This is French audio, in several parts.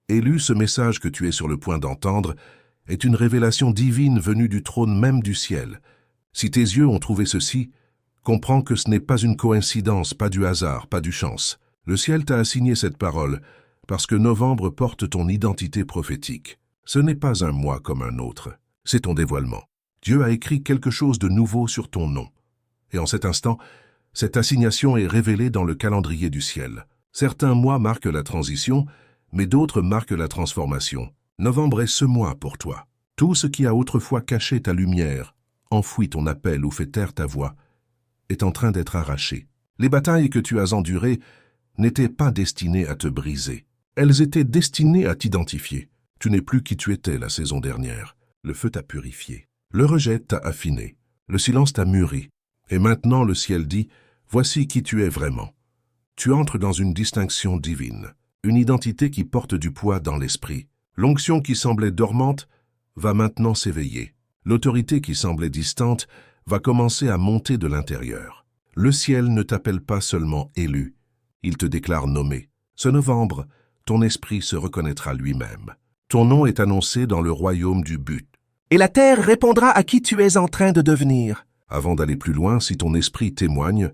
Élu, ce message que tu es sur le point d'entendre est une révélation divine venue du trône même du ciel. Si tes yeux ont trouvé ceci, comprends que ce n'est pas une coïncidence, pas du hasard, pas du chance. Le ciel t'a assigné cette parole parce que novembre porte ton identité prophétique. Ce n'est pas un mois comme un autre, c'est ton dévoilement. Dieu a écrit quelque chose de nouveau sur ton nom. Et en cet instant, cette assignation est révélée dans le calendrier du ciel. Certains mois marquent la transition, mais d'autres marquent la transformation. Novembre est ce mois pour toi. Tout ce qui a autrefois caché ta lumière, enfoui ton appel ou fait taire ta voix, est en train d'être arraché. Les batailles que tu as endurées n'étaient pas destinées à te briser. Elles étaient destinées à t'identifier. Tu n'es plus qui tu étais la saison dernière. Le feu t'a purifié. Le rejet t'a affiné. Le silence t'a mûri. Et maintenant le ciel dit, voici qui tu es vraiment. Tu entres dans une distinction divine, une identité qui porte du poids dans l'esprit. L'onction qui semblait dormante va maintenant s'éveiller. L'autorité qui semblait distante va commencer à monter de l'intérieur. Le ciel ne t'appelle pas seulement élu, il te déclare nommé. Ce novembre, ton esprit se reconnaîtra lui-même. Ton nom est annoncé dans le royaume du but. Et la terre répondra à qui tu es en train de devenir. Avant d'aller plus loin, si ton esprit témoigne,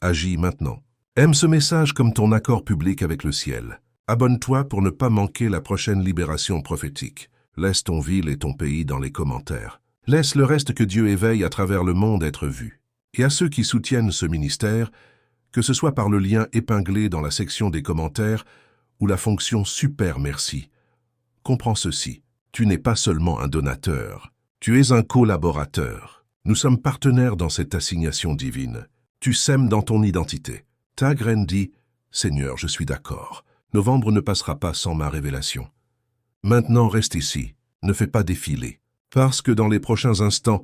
agis maintenant. Aime ce message comme ton accord public avec le ciel. Abonne-toi pour ne pas manquer la prochaine libération prophétique. Laisse ton ville et ton pays dans les commentaires. Laisse le reste que Dieu éveille à travers le monde être vu. Et à ceux qui soutiennent ce ministère, que ce soit par le lien épinglé dans la section des commentaires ou la fonction Super Merci, comprends ceci. Tu n'es pas seulement un donateur, tu es un collaborateur. Nous sommes partenaires dans cette assignation divine. Tu sèmes dans ton identité. Ta graine dit « Seigneur, je suis d'accord. Novembre ne passera pas sans ma révélation. » Maintenant, reste ici. Ne fais pas défiler. Parce que dans les prochains instants,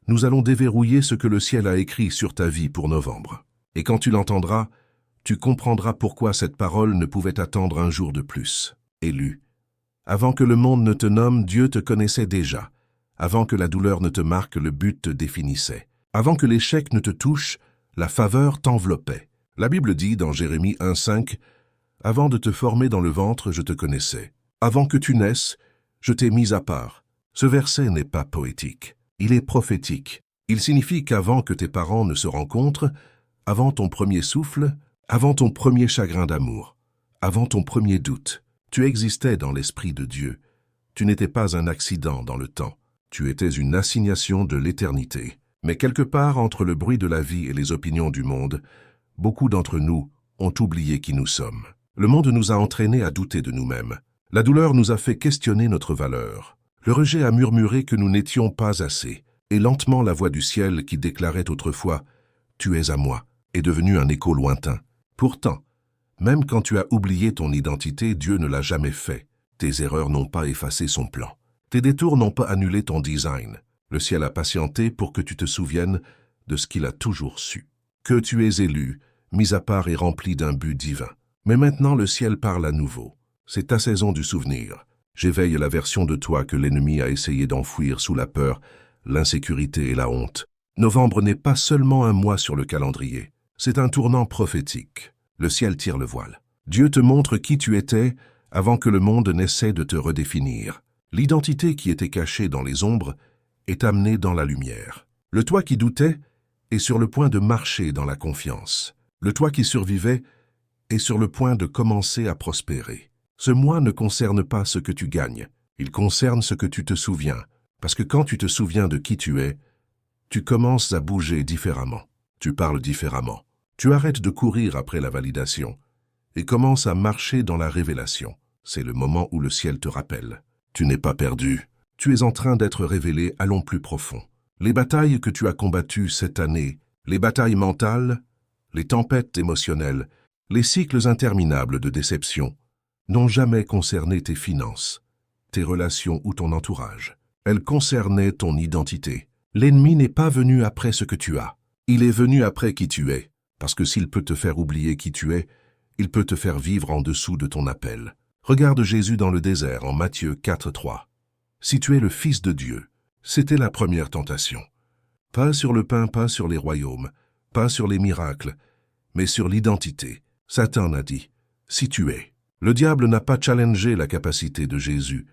nous allons déverrouiller ce que le ciel a écrit sur ta vie pour novembre. Et quand tu l'entendras, tu comprendras pourquoi cette parole ne pouvait attendre un jour de plus. Élu. Avant que le monde ne te nomme, Dieu te connaissait déjà. Avant que la douleur ne te marque, le but te définissait. Avant que l'échec ne te touche, la faveur t'enveloppait. La Bible dit dans Jérémie 1,5 « Avant de te former dans le ventre, je te connaissais. Avant que tu naisses, je t'ai mis à part. » Ce verset n'est pas poétique, il est prophétique. Il signifie qu'avant que tes parents ne se rencontrent, avant ton premier souffle, avant ton premier chagrin d'amour, avant ton premier doute, tu existais dans l'Esprit de Dieu. Tu n'étais pas un accident dans le temps. Tu étais une assignation de l'éternité. Mais quelque part entre le bruit de la vie et les opinions du monde, beaucoup d'entre nous ont oublié qui nous sommes. Le monde nous a entraînés à douter de nous-mêmes. La douleur nous a fait questionner notre valeur. Le rejet a murmuré que nous n'étions pas assez. Et lentement la voix du ciel qui déclarait autrefois « Tu es à moi » est devenue un écho lointain. Pourtant, même quand tu as oublié ton identité, Dieu ne l'a jamais fait. Tes erreurs n'ont pas effacé son plan. Tes détours n'ont pas annulé ton design. Le ciel a patienté pour que tu te souviennes de ce qu'il a toujours su. Que tu es élu, mis à part et rempli d'un but divin. Mais maintenant le ciel parle à nouveau. C'est ta saison du souvenir. J'éveille la version de toi que l'ennemi a essayé d'enfouir sous la peur, l'insécurité et la honte. Novembre n'est pas seulement un mois sur le calendrier. C'est un tournant prophétique. Le ciel tire le voile. Dieu te montre qui tu étais avant que le monde n'essaie de te redéfinir. L'identité qui était cachée dans les ombres est amenée dans la lumière. Le toi qui doutait est sur le point de marcher dans la confiance. Le toi qui survivait est sur le point de commencer à prospérer. Ce mois ne concerne pas ce que tu gagnes, il concerne ce que tu te souviens. Parce que quand tu te souviens de qui tu es, tu commences à bouger différemment. Tu parles différemment. Tu arrêtes de courir après la validation et commences à marcher dans la révélation. C'est le moment où le ciel te rappelle. Tu n'es pas perdu. Tu es en train d'être révélé, allons plus profond. Les batailles que tu as combattues cette année, les batailles mentales, les tempêtes émotionnelles, les cycles interminables de déception, n'ont jamais concerné tes finances, tes relations ou ton entourage. Elles concernaient ton identité. L'ennemi n'est pas venu après ce que tu as. Il est venu après qui tu es. Parce que s'il peut te faire oublier qui tu es, il peut te faire vivre en dessous de ton appel. Regarde Jésus dans le désert en Matthieu 4,3. Si tu es le Fils de Dieu, c'était la première tentation. Pas sur le pain, pas sur les royaumes, pas sur les miracles, mais sur l'identité. Satan a dit, si tu es. Le diable n'a pas challengé la capacité de Jésus.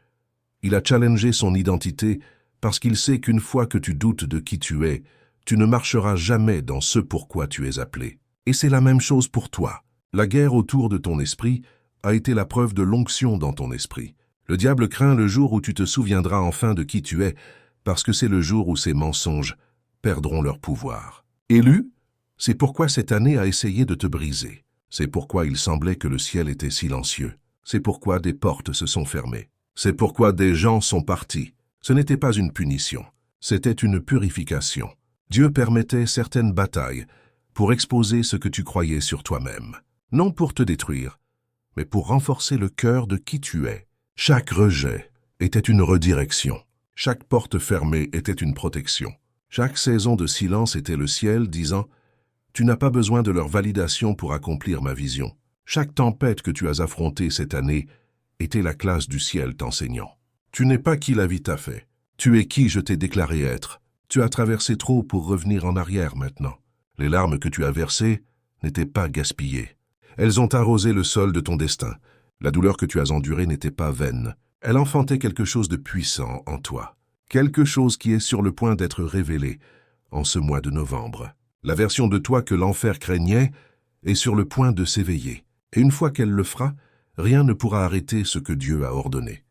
Il a challengé son identité parce qu'il sait qu'une fois que tu doutes de qui tu es, tu ne marcheras jamais dans ce pourquoi tu es appelé. Et c'est la même chose pour toi. La guerre autour de ton esprit a été la preuve de l'onction dans ton esprit. Le diable craint le jour où tu te souviendras enfin de qui tu es, parce que c'est le jour où ces mensonges perdront leur pouvoir. Élu, c'est pourquoi cette année a essayé de te briser. C'est pourquoi il semblait que le ciel était silencieux. C'est pourquoi des portes se sont fermées. C'est pourquoi des gens sont partis. Ce n'était pas une punition, c'était une purification. Dieu permettait certaines batailles pour exposer ce que tu croyais sur toi-même. Non pour te détruire, mais pour renforcer le cœur de qui tu es. Chaque rejet était une redirection. Chaque porte fermée était une protection. Chaque saison de silence était le ciel disant « Tu n'as pas besoin de leur validation pour accomplir ma vision. » Chaque tempête que tu as affrontée cette année était la classe du ciel t'enseignant. Tu n'es pas qui la vie t'a fait. Tu es qui je t'ai déclaré être. Tu as traversé trop pour revenir en arrière maintenant. Les larmes que tu as versées n'étaient pas gaspillées. Elles ont arrosé le sol de ton destin. La douleur que tu as endurée n'était pas vaine. Elle enfantait quelque chose de puissant en toi. Quelque chose qui est sur le point d'être révélé en ce mois de novembre. La version de toi que l'enfer craignait est sur le point de s'éveiller. Et une fois qu'elle le fera, rien ne pourra arrêter ce que Dieu a ordonné.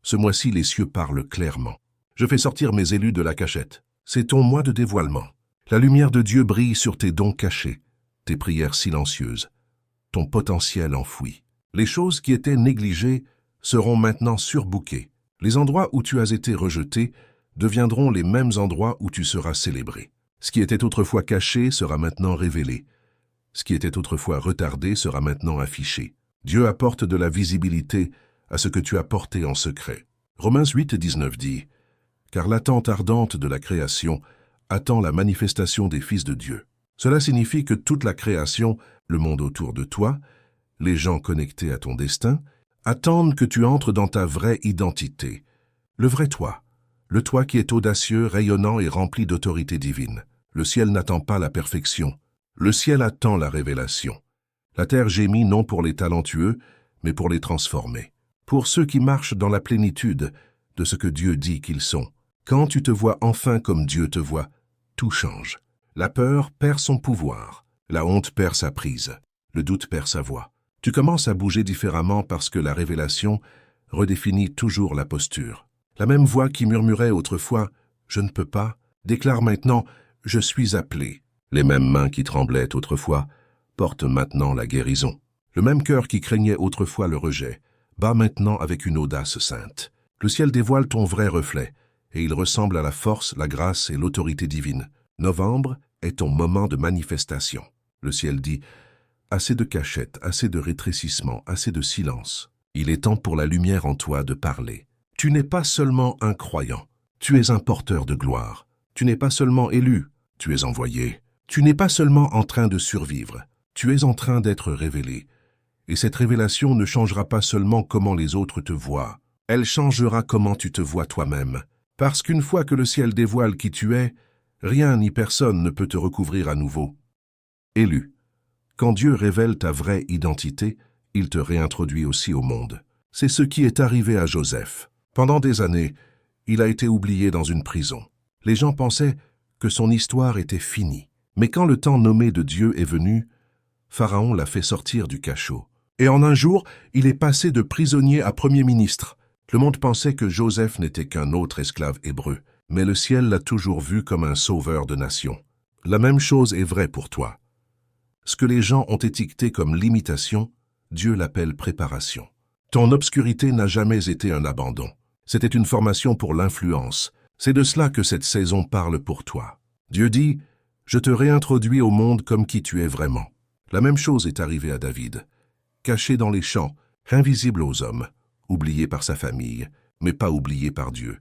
Ce mois-ci, les cieux parlent clairement. Je fais sortir mes élus de la cachette. C'est ton mois de dévoilement. La lumière de Dieu brille sur tes dons cachés, tes prières silencieuses, ton potentiel enfoui. Les choses qui étaient négligées seront maintenant surbookées. Les endroits où tu as été rejeté deviendront les mêmes endroits où tu seras célébré. Ce qui était autrefois caché sera maintenant révélé. Ce qui était autrefois retardé sera maintenant affiché. Dieu apporte de la visibilité à ce que tu as porté en secret. Romains 8,19 dit « Car l'attente ardente de la création attend la manifestation des fils de Dieu. » Cela signifie que toute la création, le monde autour de toi, les gens connectés à ton destin, attendent que tu entres dans ta vraie identité, le vrai toi, le toi qui est audacieux, rayonnant et rempli d'autorité divine. Le ciel n'attend pas la perfection, le ciel attend la révélation. La terre gémit non pour les talentueux, mais pour les transformer. Pour ceux qui marchent dans la plénitude de ce que Dieu dit qu'ils sont. Quand tu te vois enfin comme Dieu te voit, tout change. La peur perd son pouvoir, la honte perd sa prise, le doute perd sa voix. Tu commences à bouger différemment parce que la révélation redéfinit toujours la posture. La même voix qui murmurait autrefois « je ne peux pas » déclare maintenant « je suis appelé ». Les mêmes mains qui tremblaient autrefois portent maintenant la guérison. Le même cœur qui craignait autrefois le rejet bat maintenant avec une audace sainte. Le ciel dévoile ton vrai reflet, et il ressemble à la force, la grâce et l'autorité divine. Novembre est ton moment de manifestation. Le ciel dit « assez de cachette, assez de rétrécissement, assez de silence. Il est temps pour la lumière en toi de parler. Tu n'es pas seulement un croyant, tu es un porteur de gloire. Tu n'es pas seulement élu, tu es envoyé. Tu n'es pas seulement en train de survivre, tu es en train d'être révélé. Et cette révélation ne changera pas seulement comment les autres te voient, elle changera comment tu te vois toi-même. Parce qu'une fois que le ciel dévoile qui tu es, rien ni personne ne peut te recouvrir à nouveau. Élu. Quand Dieu révèle ta vraie identité, il te réintroduit aussi au monde. C'est ce qui est arrivé à Joseph. Pendant des années, il a été oublié dans une prison. Les gens pensaient que son histoire était finie. Mais quand le temps nommé de Dieu est venu, Pharaon l'a fait sortir du cachot. Et en un jour, il est passé de prisonnier à premier ministre. Le monde pensait que Joseph n'était qu'un autre esclave hébreu, mais le ciel l'a toujours vu comme un sauveur de nations. La même chose est vraie pour toi. Ce que les gens ont étiqueté comme limitation, Dieu l'appelle préparation. Ton obscurité n'a jamais été un abandon. C'était une formation pour l'influence. C'est de cela que cette saison parle pour toi. Dieu dit « Je te réintroduis au monde comme qui tu es vraiment ». La même chose est arrivée à David. Caché dans les champs, invisible aux hommes, oublié par sa famille, mais pas oublié par Dieu.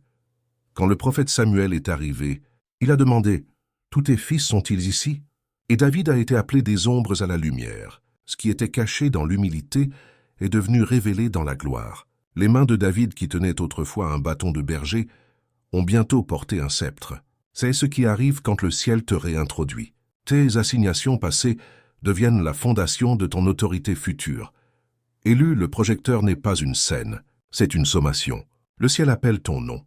Quand le prophète Samuel est arrivé, il a demandé « Tous tes fils sont-ils ici ?» Et David a été appelé des ombres à la lumière. Ce qui était caché dans l'humilité est devenu révélé dans la gloire. Les mains de David qui tenaient autrefois un bâton de berger ont bientôt porté un sceptre. C'est ce qui arrive quand le ciel te réintroduit. Tes assignations passées deviennent la fondation de ton autorité future. Élu, le projecteur n'est pas une scène, c'est une sommation. Le ciel appelle ton nom.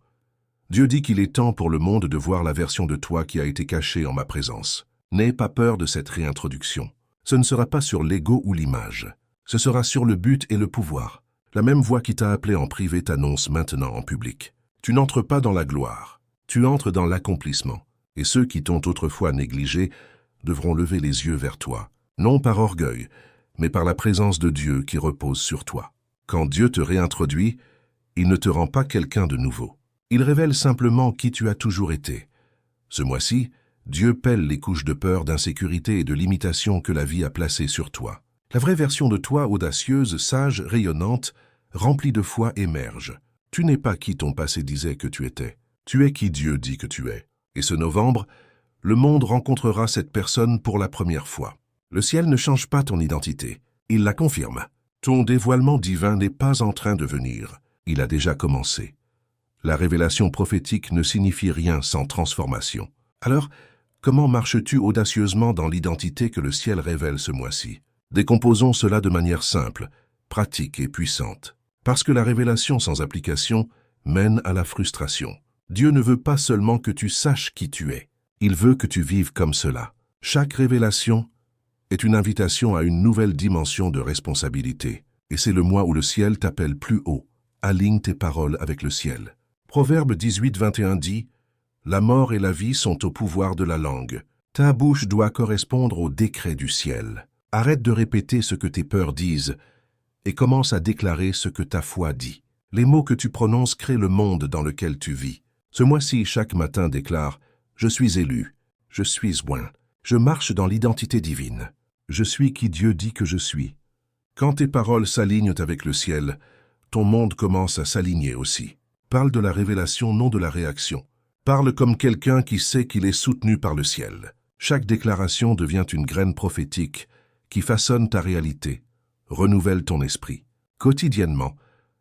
Dieu dit qu'il est temps pour le monde de voir la version de toi qui a été cachée en ma présence. N'aie pas peur de cette réintroduction. Ce ne sera pas sur l'ego ou l'image. Ce sera sur le but et le pouvoir. La même voix qui t'a appelé en privé t'annonce maintenant en public. Tu n'entres pas dans la gloire. Tu entres dans l'accomplissement. Et ceux qui t'ont autrefois négligé devront lever les yeux vers toi. Non par orgueil, mais par la présence de Dieu qui repose sur toi. Quand Dieu te réintroduit, il ne te rend pas quelqu'un de nouveau. Il révèle simplement qui tu as toujours été. Ce mois-ci, Dieu pèle les couches de peur, d'insécurité et de limitation que la vie a placées sur toi. La vraie version de toi, audacieuse, sage, rayonnante, remplie de foi, émerge. Tu n'es pas qui ton passé disait que tu étais. Tu es qui Dieu dit que tu es. Et ce novembre, le monde rencontrera cette personne pour la première fois. Le ciel ne change pas ton identité, il la confirme. Ton dévoilement divin n'est pas en train de venir, il a déjà commencé. La révélation prophétique ne signifie rien sans transformation. Alors, comment marches-tu audacieusement dans l'identité que le ciel révèle ce mois-ci? Décomposons cela de manière simple, pratique et puissante. Parce que la révélation sans application mène à la frustration. Dieu ne veut pas seulement que tu saches qui tu es, il veut que tu vives comme cela. Chaque révélation est une invitation à une nouvelle dimension de responsabilité. Et c'est le mois où le ciel t'appelle plus haut. Aligne tes paroles avec le ciel. Proverbe 18-21 dit « La mort et la vie sont au pouvoir de la langue. Ta bouche doit correspondre au décret du ciel. Arrête de répéter ce que tes peurs disent et commence à déclarer ce que ta foi dit. Les mots que tu prononces créent le monde dans lequel tu vis. Ce mois-ci, chaque matin déclare « Je suis élu, je suis oint, je marche dans l'identité divine. Je suis qui Dieu dit que je suis. » Quand tes paroles s'alignent avec le ciel, ton monde commence à s'aligner aussi. Parle de la révélation, non de la réaction. Parle comme quelqu'un qui sait qu'il est soutenu par le ciel. Chaque déclaration devient une graine prophétique qui façonne ta réalité, renouvelle ton esprit. Quotidiennement,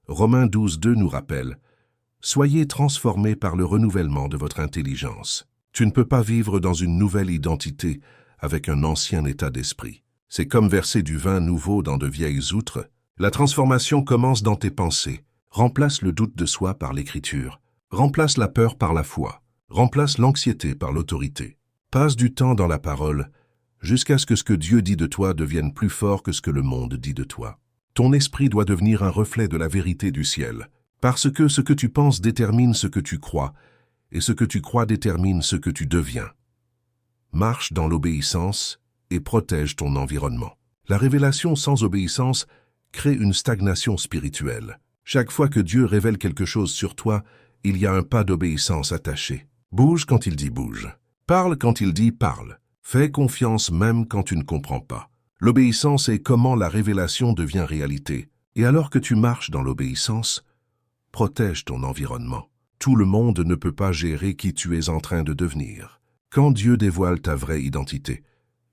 Romains 12-2 nous rappelle « Soyez transformés par le renouvellement de votre intelligence. » Tu ne peux pas vivre dans une nouvelle identité avec un ancien état d'esprit. C'est comme verser du vin nouveau dans de vieilles outres. La transformation commence dans tes pensées. Remplace le doute de soi par l'écriture. Remplace la peur par la foi. Remplace l'anxiété par l'autorité. Passe du temps dans la parole jusqu'à ce que Dieu dit de toi devienne plus fort que ce que le monde dit de toi. Ton esprit doit devenir un reflet de la vérité du ciel, parce que ce que tu penses détermine ce que tu crois, et ce que tu crois détermine ce que tu deviens. Marche dans l'obéissance et protège ton environnement. La révélation sans obéissance crée une stagnation spirituelle. Chaque fois que Dieu révèle quelque chose sur toi, il y a un pas d'obéissance attaché. Bouge quand il dit bouge. Parle quand il dit parle. Fais confiance même quand tu ne comprends pas. L'obéissance est comment la révélation devient réalité. Et alors que tu marches dans l'obéissance, protège ton environnement. Tout le monde ne peut pas gérer qui tu es en train de devenir. Quand Dieu dévoile ta vraie identité,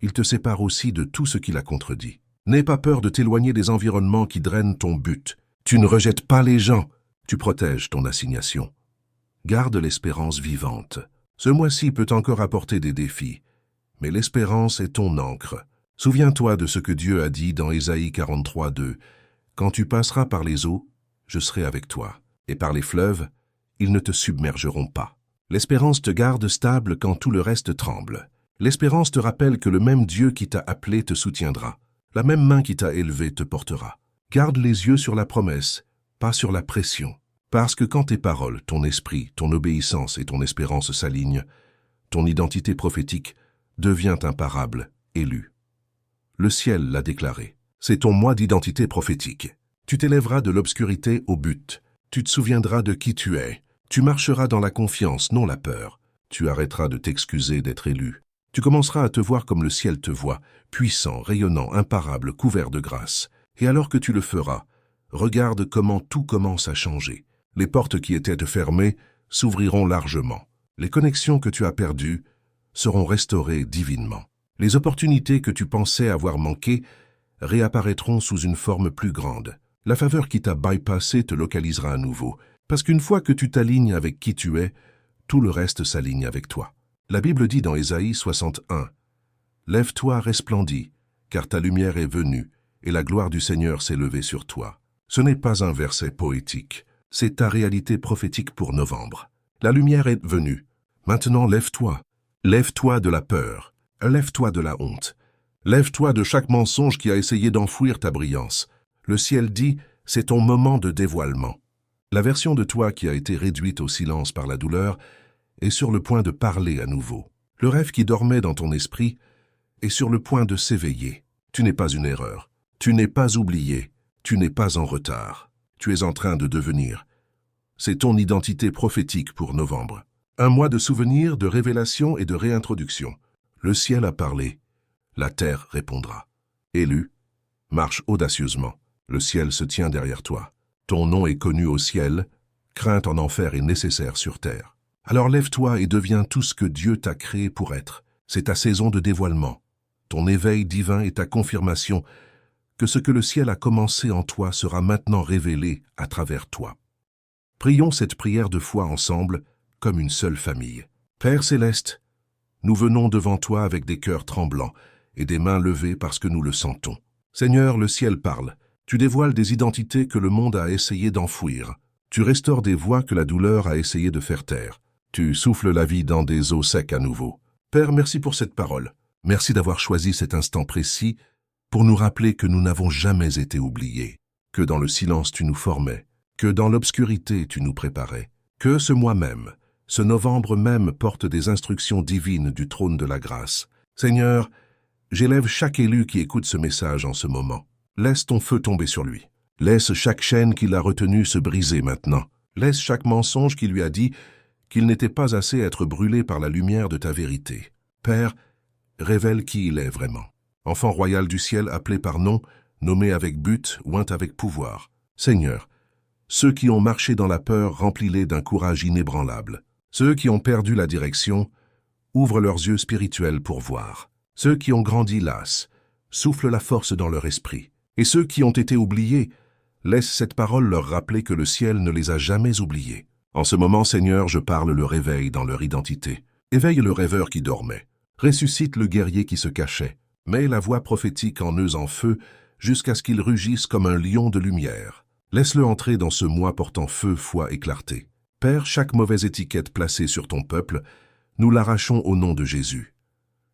il te sépare aussi de tout ce qui la contredit. N'aie pas peur de t'éloigner des environnements qui drainent ton but. Tu ne rejettes pas les gens, tu protèges ton assignation. Garde l'espérance vivante. Ce mois-ci peut encore apporter des défis, mais l'espérance est ton encre. Souviens-toi de ce que Dieu a dit dans Ésaïe 43-2. « Quand tu passeras par les eaux, je serai avec toi, et par les fleuves, ils ne te submergeront pas. » L'espérance te garde stable quand tout le reste tremble. L'espérance te rappelle que le même Dieu qui t'a appelé te soutiendra. La même main qui t'a élevé te portera. Garde les yeux sur la promesse, pas sur la pression. Parce que quand tes paroles, ton esprit, ton obéissance et ton espérance s'alignent, ton identité prophétique devient imparable, élue. Le ciel l'a déclaré. C'est ton moi d'identité prophétique. Tu t'élèveras de l'obscurité au but. Tu te souviendras de qui tu es. Tu marcheras dans la confiance, non la peur. Tu arrêteras de t'excuser d'être élu. Tu commenceras à te voir comme le ciel te voit, puissant, rayonnant, imparable, couvert de grâce. Et alors que tu le feras, regarde comment tout commence à changer. Les portes qui étaient fermées s'ouvriront largement. Les connexions que tu as perdues seront restaurées divinement. Les opportunités que tu pensais avoir manquées réapparaîtront sous une forme plus grande. La faveur qui t'a bypassé te localisera à nouveau. Parce qu'une fois que tu t'alignes avec qui tu es, tout le reste s'aligne avec toi. La Bible dit dans Ésaïe 61, « Lève-toi, resplendis, car ta lumière est venue, et la gloire du Seigneur s'est levée sur toi. Ce n'est pas un verset poétique, c'est ta réalité prophétique pour novembre. La lumière est venue. Maintenant lève-toi. Lève-toi de la peur. Lève-toi de la honte. Lève-toi de chaque mensonge qui a essayé d'enfouir ta brillance. Le ciel dit, c'est ton moment de dévoilement. La version de toi qui a été réduite au silence par la douleur est sur le point de parler à nouveau. Le rêve qui dormait dans ton esprit est sur le point de s'éveiller. Tu n'es pas une erreur. Tu n'es pas oublié. Tu n'es pas en retard. Tu es en train de devenir. C'est ton identité prophétique pour novembre. Un mois de souvenirs, de révélations et de réintroduction. Le ciel a parlé. La terre répondra. Élu, marche audacieusement. Le ciel se tient derrière toi. Ton nom est connu au ciel. Crainte en enfer est nécessaire sur terre. Alors lève-toi et deviens tout ce que Dieu t'a créé pour être. C'est ta saison de dévoilement. Ton éveil divin est ta confirmation que ce que le ciel a commencé en toi sera maintenant révélé à travers toi. Prions cette prière de foi ensemble, comme une seule famille. Père céleste, nous venons devant toi avec des cœurs tremblants et des mains levées parce que nous le sentons. Seigneur, le ciel parle. Tu dévoiles des identités que le monde a essayé d'enfouir. Tu restaures des voix que la douleur a essayé de faire taire. Tu souffles la vie dans des eaux secs à nouveau. Père, merci pour cette parole. Merci d'avoir choisi cet instant précis pour nous rappeler que nous n'avons jamais été oubliés, que dans le silence tu nous formais, que dans l'obscurité tu nous préparais, que ce mois même, ce novembre même porte des instructions divines du trône de la grâce. Seigneur, j'élève chaque élu qui écoute ce message en ce moment. Laisse ton feu tomber sur lui. Laisse chaque chaîne qui l'a retenu se briser maintenant. Laisse chaque mensonge qui lui a dit qu'il n'était pas assez être brûlé par la lumière de ta vérité. Père, révèle qui il est vraiment. Enfant royal du ciel appelé par nom, nommé avec but, oint avec pouvoir. Seigneur, ceux qui ont marché dans la peur, remplis-les d'un courage inébranlable. Ceux qui ont perdu la direction, ouvrent leurs yeux spirituels pour voir. Ceux qui ont grandi las, souffle la force dans leur esprit. Et ceux qui ont été oubliés, laisse cette parole leur rappeler que le ciel ne les a jamais oubliés. En ce moment, Seigneur, je parle le réveil dans leur identité. Éveille le rêveur qui dormait. Ressuscite le guerrier qui se cachait. Mets la voix prophétique en eux en feu jusqu'à ce qu'il rugisse comme un lion de lumière. Laisse-le entrer dans ce mois portant feu, foi et clarté. Père, chaque mauvaise étiquette placée sur ton peuple, nous l'arrachons au nom de Jésus.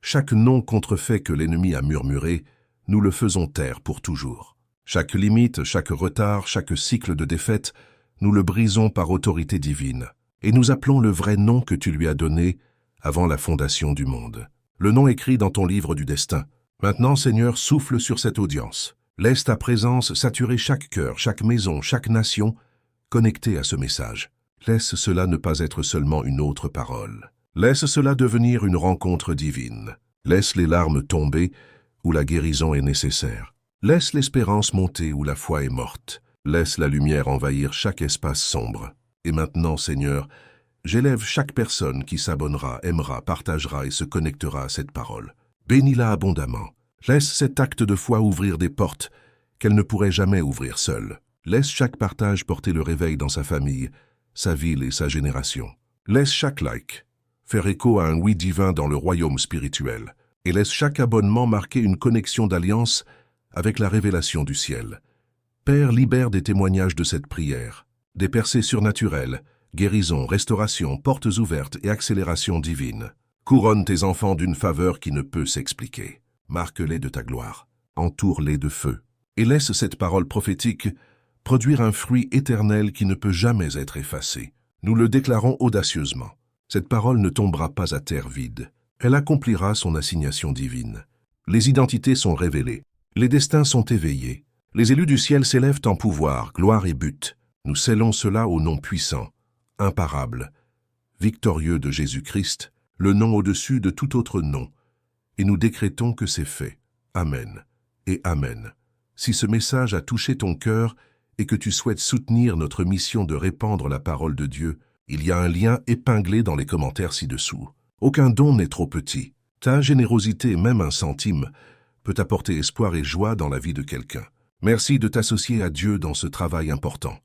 Chaque nom contrefait que l'ennemi a murmuré, nous le faisons taire pour toujours. Chaque limite, chaque retard, chaque cycle de défaite, nous le brisons par autorité divine. Et nous appelons le vrai nom que tu lui as donné avant la fondation du monde. Le nom écrit dans ton livre du destin. Maintenant, Seigneur, souffle sur cette audience. Laisse ta présence saturer chaque cœur, chaque maison, chaque nation, connectée à ce message. Laisse cela ne pas être seulement une autre parole. Laisse cela devenir une rencontre divine. Laisse les larmes tomber où la guérison est nécessaire. Laisse l'espérance monter où la foi est morte. Laisse la lumière envahir chaque espace sombre. Et maintenant, Seigneur, j'élève chaque personne qui s'abonnera, aimera, partagera et se connectera à cette parole. Bénis-la abondamment. Laisse cet acte de foi ouvrir des portes qu'elle ne pourrait jamais ouvrir seule. Laisse chaque partage porter le réveil dans sa famille, sa ville et sa génération. Laisse chaque like faire écho à un oui divin dans le royaume spirituel. Et laisse chaque abonnement marquer une connexion d'alliance avec la révélation du ciel. Père, libère des témoignages de cette prière, des percées surnaturelles, guérison, restauration, portes ouvertes et accélération divine. Couronne tes enfants d'une faveur qui ne peut s'expliquer. Marque-les de ta gloire. Entoure-les de feu. Et laisse cette parole prophétique produire un fruit éternel qui ne peut jamais être effacé. Nous le déclarons audacieusement. Cette parole ne tombera pas à terre vide. Elle accomplira son assignation divine. Les identités sont révélées. Les destins sont éveillés. Les élus du ciel s'élèvent en pouvoir, gloire et but. Nous scellons cela au nom puissant, imparable, victorieux de Jésus-Christ, le nom au-dessus de tout autre nom. Et nous décrétons que c'est fait. Amen et Amen. Si ce message a touché ton cœur et que tu souhaites soutenir notre mission de répandre la parole de Dieu, il y a un lien épinglé dans les commentaires ci-dessous. Aucun don n'est trop petit. Ta générosité, même un centime, peut apporter espoir et joie dans la vie de quelqu'un. Merci de t'associer à Dieu dans ce travail important.